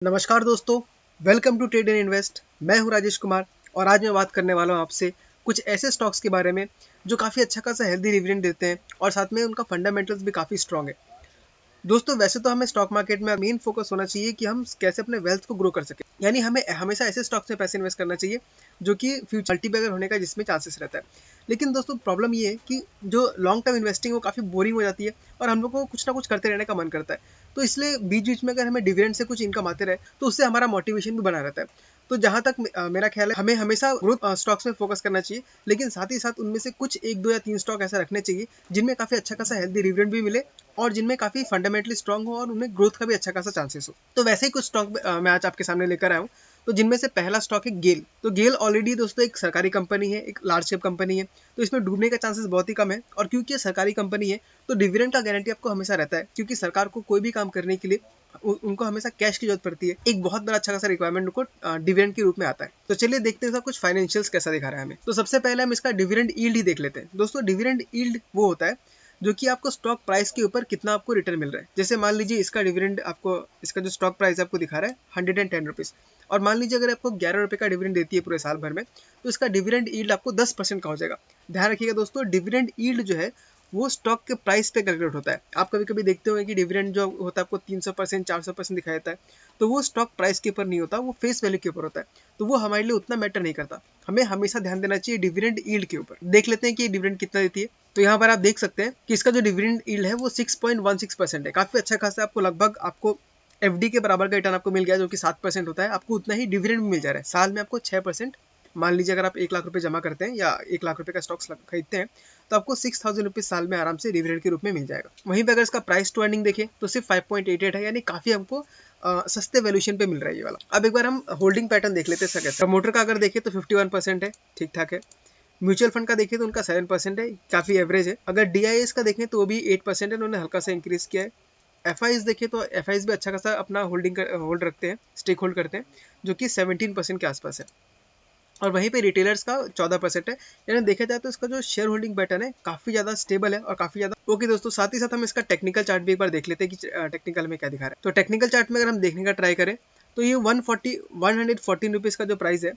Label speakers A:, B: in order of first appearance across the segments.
A: नमस्कार दोस्तों, welcome to trade and invest. मैं हूं राजेश कुमार और आज मैं बात करने वाला हूं आपसे कुछ ऐसे स्टॉक्स के बारे में जो काफ़ी अच्छा खासा हेल्दी डिविडेंड देते हैं और साथ में उनका फंडामेंटल्स भी काफ़ी स्ट्रांग है। दोस्तों वैसे तो हमें स्टॉक मार्केट में मेन फोकस होना चाहिए कि हम कैसे अपने वेल्थ को ग्रो कर सकें, यानी हमें हमेशा ऐसे स्टॉक्स में पैसे इन्वेस्ट करना चाहिए जो कि फ्यूचर मल्टीबैगर होने का जिसमें चांसेस रहता है। लेकिन दोस्तों प्रॉब्लम ये है कि जो लॉन्ग टर्म इन्वेस्टिंग वो काफ़ी बोरिंग हो जाती है और हम लोग को कुछ ना कुछ करते रहने का मन करता है। तो इसलिए बीच बीच में अगर हमें डिविडेंड से कुछ इनकम आते रहे तो उससे हमारा मोटिवेशन भी बना रहता है। तो जहां तक मेरा ख्याल है हमें हमेशा ग्रोथ स्टॉक्स में फोकस करना चाहिए, लेकिन साथ ही साथ उनमें से कुछ एक दो या तीन स्टॉक ऐसा रखने चाहिए जिनमें काफ़ी अच्छा खासा हेल्दी डिविडेंड भी मिले और जिनमें काफ़ी फंडामेंटली स्ट्रांग हो और उनमें ग्रोथ का भी अच्छा खासा चांसेस हो। तो वैसे ही कुछ स्टॉक मैं आज आपके सामने लेकर आया हूँ। तो जिनमें से पहला स्टॉक है गेल। तो गेल ऑलरेडी दोस्तों एक सरकारी कंपनी है, एक लार्ज कैप कंपनी है, तो इसमें डूबने का चांसेस बहुत ही कम है। और क्योंकि ये सरकारी कंपनी है तो डिविडेंड का गारंटी आपको हमेशा रहता है, क्योंकि सरकार को कोई भी काम करने के लिए उनको हमेशा कैश की जरूरत पड़ती है। एक बहुत बड़ा अच्छा खासा रिक्वायरमेंट उनको डिविडेंड के रूप में आता है। तो चलिए देखते हैं कुछ फाइनेंशियल्स कैसा दिखा रहा है हमें। तो सबसे पहले हम इसका डिविडेंड यील्ड ही देख लेते हैं। दोस्तों डिविडेंड यील्ड वो होता है जो कि आपको स्टॉक प्राइस के ऊपर कितना आपको रिटर्न मिल रहा है। जैसे मान लीजिए इसका डिविडेंड आपको, इसका जो स्टॉक प्राइस आपको दिखा रहा है 110 रुपीज, और मान लीजिए अगर आपको 11 रुपए का डिविडेंड देती है पूरे साल भर में, तो इसका डिविडेंड यील्ड आपको 10% का हो जाएगा। ध्यान रखिएगा दोस्तों, डिविडेंड यील्ड जो है वो स्टॉक के प्राइस पे कैलकुलेट होता है। आप कभी कभी देखते होंगे कि डिविडेंड जो होता है आपको 300% 400% दिखाई देता है, तो वो स्टॉक प्राइस के ऊपर नहीं होता, वो फेस वैल्यू के ऊपर होता है। तो वो हमारे लिए उतना मैटर नहीं करता। हमें हमेशा ध्यान देना चाहिए डिविडेंड यील्ड के ऊपर। देख लेते हैं कि डिविडेंड कितना देती है। तो यहाँ पर आप देख सकते हैं कि इसका जो डिविडेंड यील्ड है वो 6.16% है। काफी अच्छा खासा आपको, लगभग आपको एफडी के बराबर का रिटर्न आपको मिल गया, जो कि 7% होता है। आपको उतना ही डिविडेंड भी मिल जा रहा है। साल में आपको 6%, मान लीजिए अगर आप 1 लाख रुपए जमा करते हैं या 1 लाख रुपए का स्टॉक्स खरीदते हैं, तो आपको 6,000 रुपीज साल में आराम से डिविडेंड के रूप में मिल जाएगा। वहीं पर अगर इसका प्राइस टू अर्निंग देखें तो सिर्फ 5.88 है, यानी काफी हमको सस्ते वैल्यूएशन पे मिल रहा है ये वाला। अब एक बार हम होल्डिंग पैटर्न देख लेते हैं इसका कैसे। प्रमोटर का अगर देखें तो 51% है, ठीक ठाक है। म्यूचुअल फंड का देखें तो उनका 7% है, काफी एवरेज है। अगर डीआईएस का देखें तो वो भी 8% है, उन्होंने हल्का सा इंक्रीज किया है। एफआईएस देखें तो एफआईएस भी अच्छा खासा अपना होल्ड रखते हैं, स्टेक होल्ड करते हैं, जो कि 17% के आसपास है। और वहीं पे रिटेलर्स का 14% है। यानी देखा जाए तो इसका जो शेयर होल्डिंग पैटर्न है काफी ज्यादा स्टेबल है और काफी ज्यादा ओके। दोस्तों साथ ही साथ हम इसका टेक्निकल चार्ट भी एक बार देख लेते हैं कि टेक्निकल में क्या दिखा रहा है। तो टेक्निकल चार्ट में अगर हम देखने का ट्राई करें तो ये 114 रुपीज का जो प्राइस है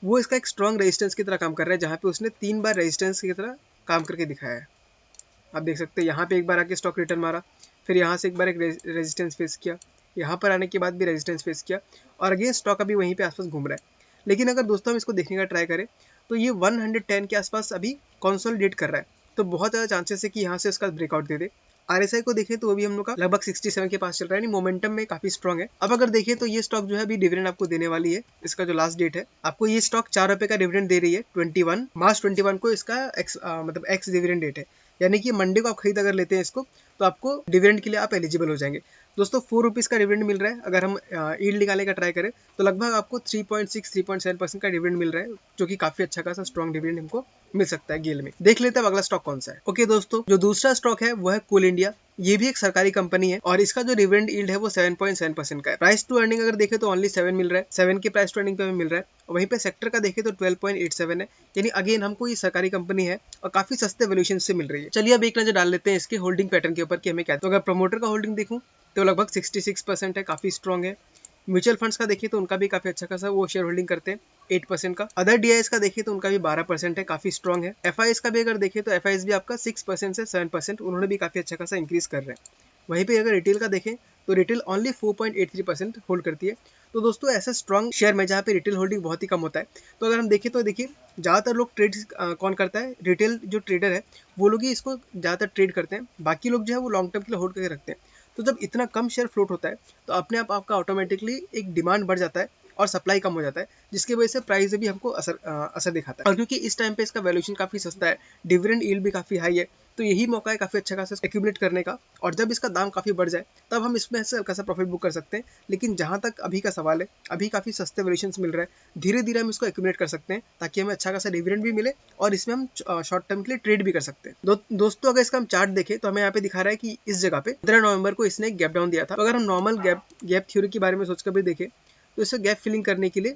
A: वो इसका एक स्ट्रॉन्ग रेजिस्टेंस की तरह काम कर रहा है, जहाँ पे उसने 3 बार रेजिस्टेंस की तरह काम करके दिखाया है। आप देख सकते हैं यहाँ पे एक बार आके स्टॉक रिटर्न मारा, फिर यहाँ से एक बार एक रेजिस्टेंस फेस किया, यहाँ पर आने के बाद भी रेजिस्टेंस फेस किया, और अगेन स्टॉक अभी वहीं पे आसपास घूम रहा है। लेकिन अगर दोस्तों हम इसको देखने का ट्राई करें तो ये 110 के आसपास अभी कंसोलिडेट कर रहा है। तो बहुत ज़्यादा चांसेस है कि यहाँ से इसका ब्रेकआउट दे दे। आरएसआई को देखें तो अभी हम लोग का लगभग 67 के पास चल रहा है, मोमेंटम में काफी स्ट्रॉन्ग है। अब अगर देखें तो ये स्टॉक जो है अभी डिविडेंड आपको देने वाली है। इसका जो लास्ट डेट है, आपको ये स्टॉक 4 रुपए का डिविडेंड दे रही है। 21 मार्च 21 को इसका मतलब एक्स डिविडेंड डेट है, यानी कि मंडे को आप खरीद अगर लेते हैं इसको तो आपको डिविडेंड के लिए आप एलिजिबल हो जाएंगे। दोस्तों 4 रुपीज़ का डिविडेंड मिल रहा है। अगर हम यील्ड निकालने का ट्राई करें तो लगभग आपको 3.6-3.7% का डिविडेंड मिल रहा है, जो कि काफी अच्छा खासा स्ट्रॉन्ग डिविडेंड हमको मिल सकता है गेल में। देख लेते हैं अगला स्टॉक कौन सा है। ओके दोस्तों, जो दूसरा स्टॉक है वो है कोल इंडिया। ये भी एक सरकारी कंपनी है और इसका जो डिविडेंड यील्ड है वो 7.7% का है। प्राइस टू अर्निंग अगर देखें तो ओनली 7 मिल रहा है, 7 के प्राइस टू अर्निंग पे हमें मिल रहा है। और वहीं पे सेक्टर का देखें तो 12.87 है, यानी अगेन हमको ये सरकारी कंपनी है और काफी सस्ते वैल्यूएशन से मिल रही है। चलिए अब एक नजर डाल लेते हैं इसके होल्डिंग पैटर्न के ऊपर कि हमें क्या। तो अगर प्रमोटर का होल्डिंग देखूं तो लगभग 66% है, काफी स्ट्रॉन्ग है। म्यूचुअल फंड्स का देखिए तो उनका भी काफी अच्छा खासा वो शेयर होल्डिंग करते हैं 8% का। अदर डीआईएस का देखिए तो उनका भी 12% है, काफी स्ट्रॉन्ग है। एफआईएस का भी अगर देखिए तो एफआईएस भी आपका 6% से 7%, उन्होंने भी काफी अच्छा खासा इंक्रीज कर रहे हैं। वहीं पे अगर रिटेल का देखें तो रिटेल ओनली 4.83% होल्ड करती है। तो दोस्तों ऐसे स्ट्रॉन्ग शेयर में जहाँ पे रिटेल होल्डिंग बहुत ही कम होता है, तो अगर हम देखें तो देखिए ज़्यादातर लोग ट्रेड कौन करता है, रिटेल जो ट्रेडर है वो लोग ही इसको ज़्यादातर ट्रेड करते हैं। बाकी लोग जो है वो लॉन्ग टर्म के लिए होल्ड करके रखते हैं। तो जब इतना कम शेयर फ्लोट होता है तो अपने आप आपका ऑटोमेटिकली एक डिमांड बढ़ जाता है और सप्लाई कम हो जाता है, जिसकी वजह से प्राइस भी हमको असर दिखाता है। और क्योंकि इस टाइम पे इसका वैल्यूएशन काफी सस्ता है, डिविडेंड यील्ड भी काफी हाई है, तो यही मौका है काफी अच्छा खासा एक्यूमुलेट करने का। और जब इसका दाम काफी बढ़ जाए तब हम इसमें से हल्का सा प्रॉफिट बुक कर सकते हैं। लेकिन जहां तक अभी का सवाल है, अभी काफी सस्ते वैल्यूएशन मिल रहा है, धीरे धीरे हम इसको एक्यूमुलेट कर सकते हैं ताकि हमें अच्छा खासा डिविडेंड भी मिले और इसमें हम शॉर्ट टर्म के लिए ट्रेड भी कर सकते हैं। दोस्तों अगर इसका हम चार्ट देखें तो हमें यहाँ पे दिखा रहा है कि इस जगह पे 15 नवंबर को इसने एक गैप डाउन दिया था। तो अगर हम नॉर्मल गैप थ्योरी के बारे में सोचकर भी देखें तो इसे गैप फिलिंग करने के लिए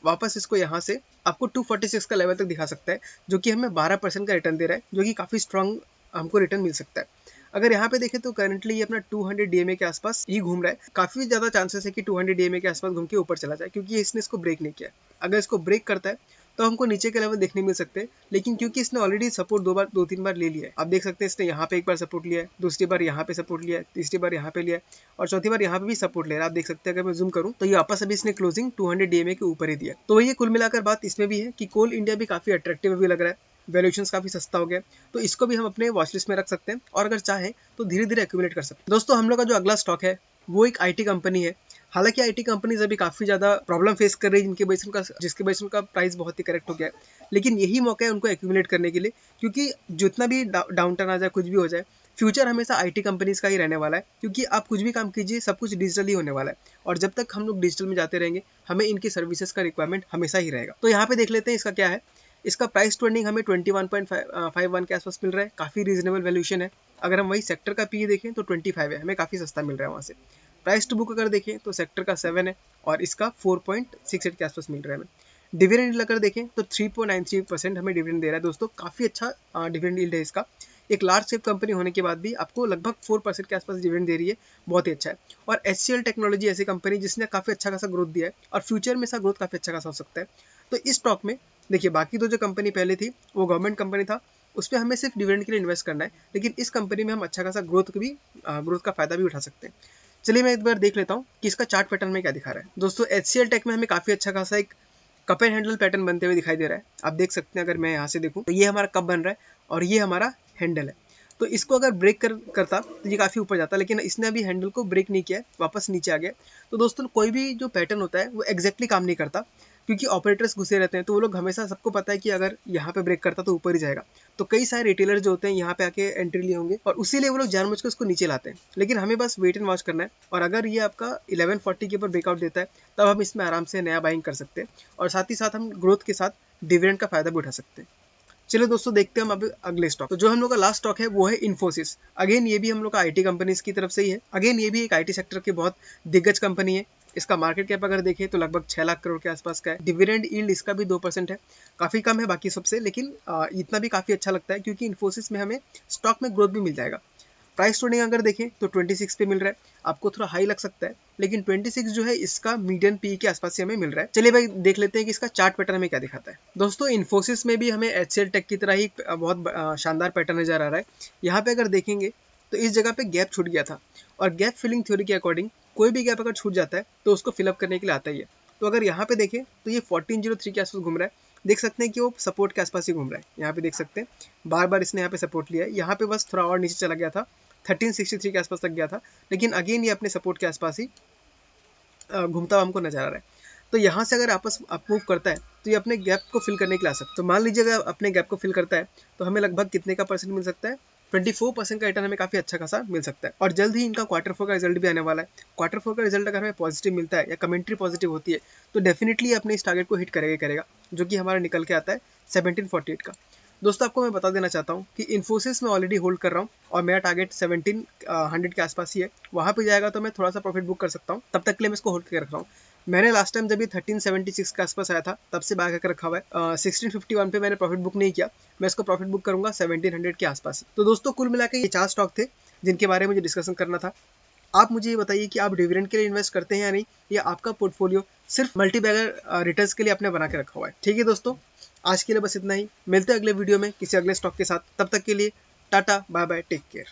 A: वापस इसको यहाँ से आपको 246 का लेवल तक दिखा सकता है, जो कि हमें 12% का रिटर्न दे रहा है, जो कि काफी स्ट्रॉन्ग हमको रिटर्न मिल सकता है। अगर यहाँ पे देखें तो करंटली ये अपना 200 DMA के आसपास ही घूम रहा है। काफी ज्यादा चांसेस है कि 200 DMA के आसपास घूम के ऊपर चला जाए, क्योंकि इसने इसको ब्रेक नहीं किया। अगर इसको ब्रेक करता है तो हमको नीचे के लेवल देखने मिल सकते हैं, लेकिन क्योंकि इसने ऑलरेडी सपोर्ट दो तीन बार ले लिया है, आप देख सकते हैं इसने यहाँ पे एक बार सपोर्ट लिया है, दूसरी बार यहाँ पे सपोर्ट लिया है, तीसरी बार यहाँ पे लिया है और चौथी बार यहाँ पे भी सपोर्ट ले रहा है। आप देख सकते हैं, अगर मैं जूम करूँ तो ये वापस अभी इसने क्लोजिंग 200 DMA के ऊपर ही दिया। तो ये कुल मिलाकर बात इसमें भी है कि कोल इंडिया भी काफी अट्रैक्टिव भी लग रहा है, वैल्यूएशंस काफी सस्ता हो गया, तो इसको भी हम अपने वॉच लिस्ट में रख सकते हैं और अगर चाहे तो धीरे धीरे एक्यूमुलेट कर सकते हैं। दोस्तों हम लोग का जो अगला स्टॉक है वो एक आईटी कंपनी है। हालांकि आईटी कंपनीज अभी काफी ज्यादा प्रॉब्लम फेस कर रही है, जिसके वजह से उनका प्राइस बहुत ही करेक्ट हो गया है, लेकिन यही मौका है उनको एक्यूमुलेट करने के लिए, क्योंकि जितना भी डाउन टर्न आ जाए, कुछ भी हो जाए, फ्यूचर हमेशा आईटी कंपनीज का ही रहने वाला है, क्योंकि आप कुछ भी काम कीजिए सब कुछ डिजिटल ही होने वाला है और जब तक हम लोग डिजिटल में जाते रहेंगे हमें इनकी सर्विसेज का रिक्वायरमेंट हमेशा ही रहेगा। तो यहाँ पे देख लेते हैं इसका क्या है। इसका प्राइस टू अर्निंग हमें 21.51 के आसपास मिल रहा है, काफी रीजनेबल वैल्यूएशन है। अगर हम वही सेक्टर का पीई देखें तो 25 है, हमें काफी सस्ता मिल रहा है वहाँ से। प्राइस टू बुक अगर देखें तो सेक्टर का 7 है और इसका 4.68 के आसपास मिल रहा है हमें। डिविडेंड अगर देखें तो 3.93% हमें डिविडेंड दे रहा है दोस्तों, काफी अच्छा डिविडेंड यील्ड है इसका। एक लार्ज सेप कंपनी होने के बाद भी आपको लगभग 4% के आसपास डिविडेंड दे रही है, बहुत ही अच्छा है। और HCL टेक्नोलॉजी ऐसी कंपनी जिसने काफी अच्छा खासा ग्रोथ दिया है और फ्यूचर में इसका ग्रोथ काफी अच्छा खासा हो सकता है। तो इस स्टॉक में देखिए, बाकी तो जो कंपनी पहले थी वो गवर्नमेंट कंपनी था, उस पर हमें सिर्फ डिविडेंड के लिए इन्वेस्ट करना है, लेकिन इस कंपनी में हम अच्छा खासा ग्रोथ का फायदा भी उठा सकते हैं। चलिए मैं एक बार देख लेता हूँ कि इसका चार्ट पैटर्न में क्या दिखा रहा है। दोस्तों HCL टेक में हमें काफी अच्छा खासा एक कप एंड हैंडल पैटर्न बनते हुए दिखाई दे रहा है। आप देख सकते हैं, अगर मैं यहाँ से देखूँ तो ये हमारा कप बन रहा है और ये हमारा हैंडल है। तो इसको अगर करता तो ये काफी ऊपर जाता, लेकिन इसने अभी हैंडल को ब्रेक नहीं किया है, वापस नीचे आ गया। तो दोस्तों कोई भी जो पैटर्न होता है वो एग्जैक्टली काम नहीं करता, क्योंकि ऑपरेटर्स घुसे रहते हैं, तो वो लोग हमेशा, सबको पता है कि अगर यहाँ पे ब्रेक करता तो ऊपर ही जाएगा। तो कई सारे रिटेलर जो होते हैं यहाँ पे आके एंट्री लिए होंगे और उसी लिए वो लोग जानबूझकर उसको नीचे लाते हैं, लेकिन हमें बस वेट एंड वॉच करना है। और अगर ये आपका 1140 के ऊपर ब्रेकआउट देता है तब हम इसमें आराम से नया बाइंग कर सकते हैं और साथ ही साथ हम ग्रोथ के साथ डिविडेंड का फायदा भी उठा सकते हैं। चलो दोस्तों देखते हैं हम अब अगले स्टॉक। तो जो हम लोग का लास्ट स्टॉक है वो है इन्फोसिस। अगेन ये भी हम लोग का आईटी कंपनीज की तरफ से ही है। अगेन ये भी एक आईटी सेक्टर की बहुत दिग्गज कंपनी है। इसका मार्केट कैप अगर देखें तो लगभग 6 लाख करोड़ के आसपास का है। डिविडेंड यील्ड इसका भी 2% है, काफी कम है बाकी सबसे, लेकिन इतना भी काफी अच्छा लगता है क्योंकि इन्फोसिस में हमें स्टॉक में ग्रोथ भी मिल जाएगा। प्राइस टू अर्निंग अगर देखें तो 26 पे मिल रहा है, आपको थोड़ा हाई लग सकता है, लेकिन 26 जो है इसका मीडियन पी के आसपास से हमें मिल रहा है। चलिए भाई देख लेते हैं कि इसका चार्ट पैटर्न हमें क्या दिखाता है। दोस्तों इन्फोसिस में भी हमें HCL टेक की तरह ही बहुत शानदार पैटर्न नजर आ रहा है। यहाँ पे अगर देखेंगे तो इस जगह पे गैप छूट गया था और गैप फिलिंग थ्योरी के अकॉर्डिंग कोई भी गैप अगर छूट जाता है तो उसको फिलअप करने के लिए आता ही है। तो अगर यहाँ पे देखें तो ये 1403 के आसपास घूम रहा है, देख सकते हैं कि वो सपोर्ट के आसपास ही घूम रहा है। यहाँ पे देख सकते हैं बार बार इसने यहाँ पे सपोर्ट लिया है, यहाँ पे बस थोड़ा और नीचे चला गया था, 1363 के आसपास तक गया था, लेकिन अगेन ये अपने सपोर्ट के आसपास ही घूमता हुआ हमको नजर आ रहा है। तो यहाँ से अगर आपस अप मूव करता है तो ये अपने गैप को फिल करने के लिए आ सकता है। तो मान लीजिए अगर अपने गैप को फिल करता है तो हमें लगभग कितने का परसेंट मिल सकता है, 24% का रिटर्न हमें काफी अच्छा खासा मिल सकता है। और जल्द ही इनका क्वार्टर 4 का रिजल्ट भी आने वाला है। क्वार्टर 4 का रिजल्ट अगर हमें पॉजिटिव मिलता है या कमेंट्री पॉजिटिव होती है तो डेफिनेटली अपने इस टारगेट को हिट करेगा, जो कि हमारा निकल के आता है 1748 का। दोस्तों आपको मैं बता देना चाहता हूँ कि इन्फोसिस में ऑलरेडी होल्ड कर रहा हूँ और मेरा टारगेट 1700 के आसपास ही है। वहाँ पे जाएगा तो मैं थोड़ा सा प्रॉफिट बुक कर सकता हूँ, तब तक के लिए मैं इसको होल्ड करके रख रहा हूँ। मैंने लास्ट टाइम जब ये 1376 के आसपास आया था तब से बाय करके रखा हुआ है। 1651 पे मैंने प्रॉफिट बुक नहीं किया, मैं इसको प्रॉफिट बुक करूंगा 1700 के आसपास। तो दोस्तों कुल मिला के ये 4 स्टॉक थे जिनके बारे में मुझे डिस्कशन करना था। आप मुझे ये बताइए कि आप डिविडेंड के लिए इन्वेस्ट करते हैं या नहीं, या आपका पोर्टफोलियो सिर्फ मल्टीबैगर रिटर्न्स के लिए आपने बना के रखा हुआ है। ठीक है दोस्तों, आज के लिए बस इतना ही। मिलते हैं अगले वीडियो में किसी अगले स्टॉक के साथ, तब तक के लिए tata bye bye, take care.